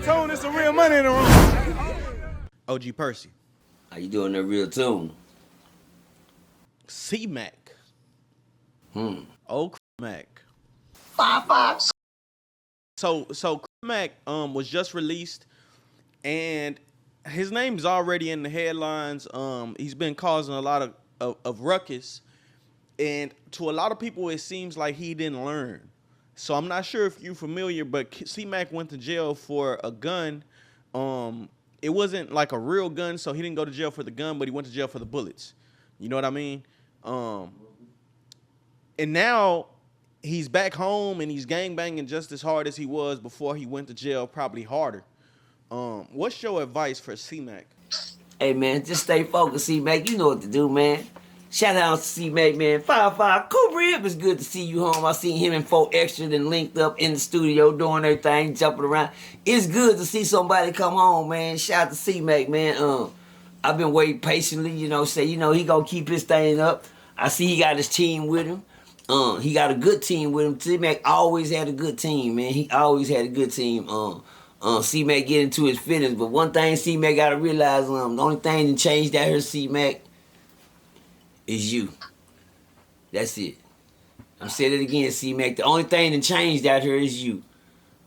tone, there's some real money in the room. OG Percy. How you doing that real tune? Cmac. Old Mac. 5-5. So Mac was just released, and his name's already in the headlines. He's been causing a lot of ruckus, and to a lot of people, it seems like he didn't learn. So I'm not sure if you're familiar, but C-Mac went to jail for a gun. It wasn't like a real gun, so he didn't go to jail for the gun, but he went to jail for the bullets. You know what I mean? And now he's back home and he's gangbanging just as hard as he was before he went to jail, probably harder. What's your advice for C-Mac? Hey, man, just stay focused, C-Mac. You know what to do, man. Shout out to C-Mac, man. 5-5. Crip, it's good to see you home. I seen him and 4 Extra then linked up in the studio doing everything, jumping around. It's good to see somebody come home, man. Shout out to C-Mac, man. I've been waiting patiently, he gonna keep his thing up. I see he got his team with him. He got a good team with him. C-Mac always had a good team, man. He always had a good team. C-Mac get into his feelings, but one thing C-Mac gotta realize, the only thing that changed out here, C-Mac, is you. That's it. I'm saying it again, C-Mac. The only thing that changed out here is you.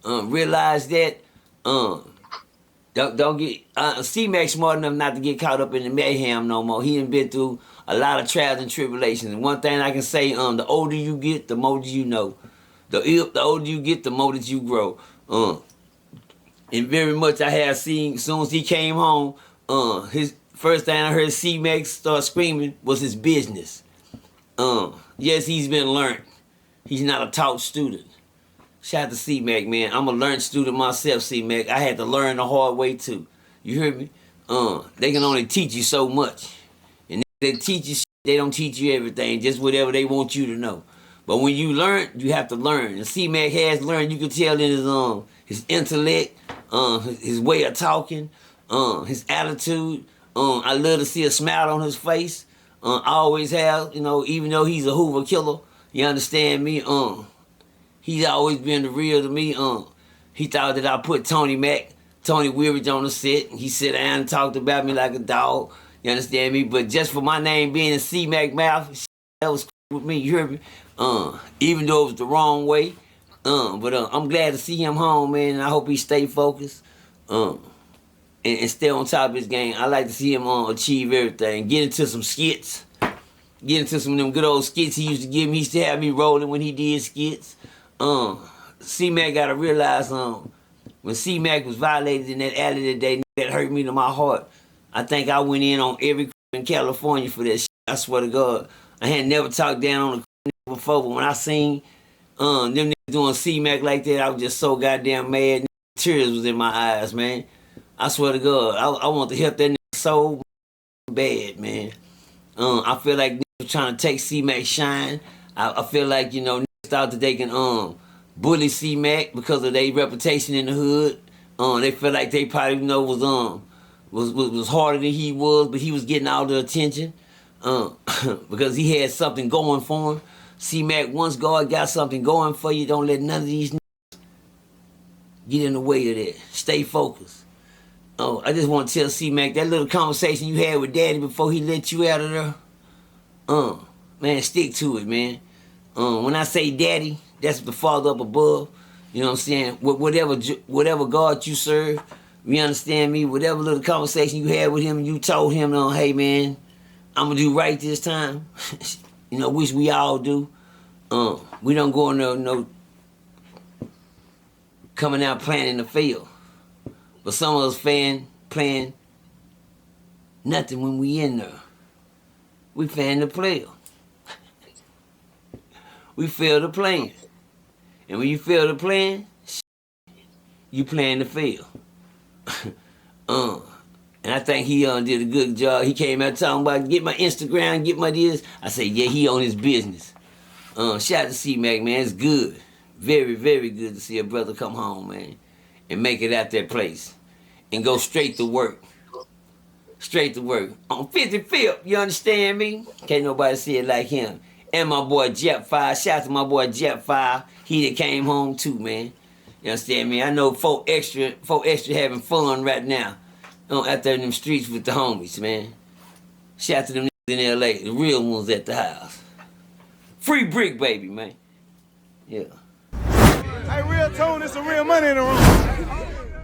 Realize that. Don't get C-Mac smart enough not to get caught up in the mayhem no more. He done been through a lot of trials and tribulations. And one thing I can say, the older you get, the more you know. The older you get, the more that you grow. And very much I have seen, as soon as he came home, his first thing I heard C-Mac start screaming was his business. Yes, he's been learned. He's not a taught student. Shout out to C-Mac, man. I'm a learned student myself, C-Mac. I had to learn the hard way, too. You hear me? They can only teach you so much. And they teach you, they don't teach you everything, just whatever they want you to know. But when you learn, you have to learn. And C-Mac has learned. You can tell in his intellect, his way of talking, his attitude. I love to see a smile on his face. I always have, even though he's a Hoover killer, you understand me? He's always been the real to me. He thought that I put Tony Weirich on the set. He sat down and talked about me like a dog. You understand me? But just for my name being in C-Mac mouth, that was with me. You heard me? Even though it was the wrong way. But I'm glad to see him home, man. And I hope he stay focused. And stay on top of his game. I like to see him achieve everything. Get into some skits. Get into some of them good old skits he used to give me. He used to have me rolling when he did skits. C-Mac got to realize when C-Mac was violated in that alley today, that hurt me to my heart. I think I went in on every in California for that shit. I swear to God. I had never talked down on a before, but when I seen them niggas doing C-Mac like that, I was just so goddamn mad. Tears was in my eyes, man. I swear to God, I want to help that nigga so bad, man. I feel like niggas trying to take C-Mac shine. I feel like, niggas thought that they can bully C-Mac because of their reputation in the hood. They feel like they probably was harder than he was, but he was getting all the attention because he had something going for him. C-Mac, once God got something going for you, don't let none of these niggas get in the way of that. Stay focused. I just want to tell C-Mac, that little conversation you had with Daddy before he let you out of there, man, stick to it, man. When I say Daddy, that's the Father up above. You know what I'm saying? Whatever God you serve, you understand me? Whatever little conversation you had with him, you told him, hey, man, I'm going to do right this time. Which we all do. We don't go in no coming out playing in the field. But some of us playing nothing when we in there. We fan the player. We feel the playing. And when you feel the playing, you playing the field. And I think he did a good job. He came out talking about get my Instagram, get my this. I said, yeah, he on his business. Shout out to C-Mac, man. It's good. Very, very good to see a brother come home, man, and make it out that place. And go straight to work. Straight to work. On 55th, you understand me? Can't nobody see it like him. And my boy Jet 5. Shout out to my boy Jet 5. He that came home too, man. You understand me? I know folk extra having fun right now out there in them streets with the homies, man. Shout out to them niggas in L.A., the real ones at the house. Free brick, baby, man. Yeah. Hey, real tone, there's some real money in the room.